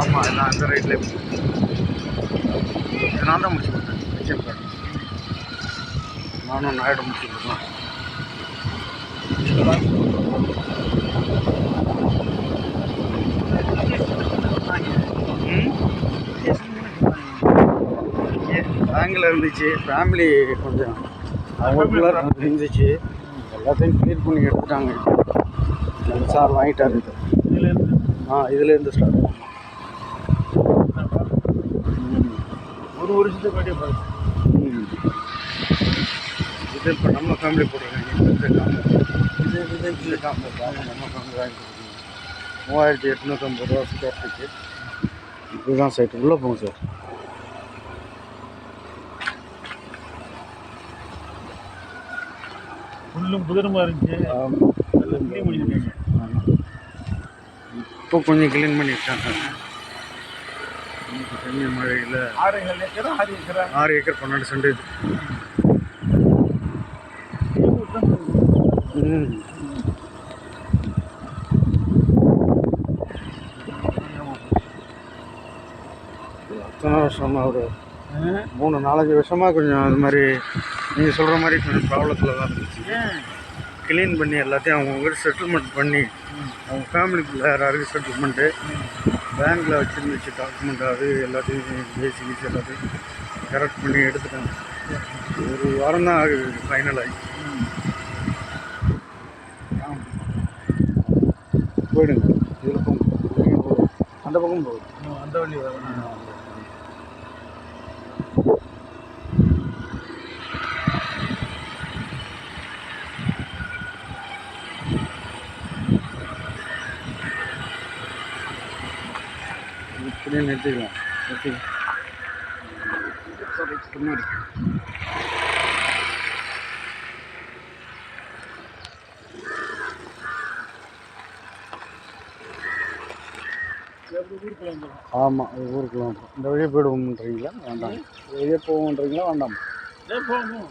ஆமாம், எல்லாம் அந்த ரைட்லேயே நான் தான் முடிச்சு கொடுத்தேன். நானும் நாயுடு முடிச்சு கொடுத்தேன். பேங்கில் இருந்துச்சு, ஃபேமிலி கொஞ்சம் அவங்களுக்குள்ள இருந்துச்சு, எல்லாத்தையும் க்ளீன் பண்ணி எடுத்துட்டாங்க. சார் வாங்கிட்டார் இது. இதுலேருந்து ஸ்டார்ட் ஒரு வருஷத்துக்கு முன்னாடியே பார்த்து. இது இப்போ நம்ம ஃபேமிலி போட்டிருக்காங்க. இந்த காம்போ நம்ம ஃபேமிலி வாங்கி கொடுக்குறோம். 3850 ரூபா ஸ்கொயர் ஃபீட்டு. இதுதான் சைட்டு. உள்ளே போங்க சார். ஃபுல்லும் புதனமாக இருந்துச்சு. க்ளீன் பண்ணியிருக்காங்க. இப்போ கொஞ்சம் க்ளீன் பண்ணிட்டாங்க. தண்ணி மழையில் 6 ஏக்கர் 12 சென்ட் இது. எத்தனை வருஷமாக ஒரு 3-4 வருஷமாக கொஞ்சம் அது மாதிரி நீங்கள் சொல்கிற மாதிரி கொஞ்சம் ப்ராப்ளத்தில் தான் இருந்துச்சு. க்ளீன் பண்ணி எல்லாத்தையும் அவங்கவுங்க செட்டில்மெண்ட் பண்ணி அவங்க ஃபேமிலிக்குள்ள யாராவது செட்டில்மெண்ட்டு பேங்க்கில் வச்சுருந்துச்சு டாக்குமெண்ட், அது எல்லாத்தையும் பேசிக்கிச்சு எல்லாத்தையும் கரெக்ட் பண்ணி எடுத்துட்டாங்க. ஒரு வாரம் தான் ஆகுது ஃபைனல் ஆகி. போயிடுங்க. இதில் போகும், அந்த பக்கம் போகுது. அந்த வழி வரணும். இப்படியே நிறுத்திக்கலாம். பின்னாடி ஆமாம், ஊருக்குலாம் இந்த வழியே போயிடுவோம்ன்றீங்களா? வேண்டாம், இந்த வழியே போவோன்றீங்களா? வேண்டாம், போகணும்.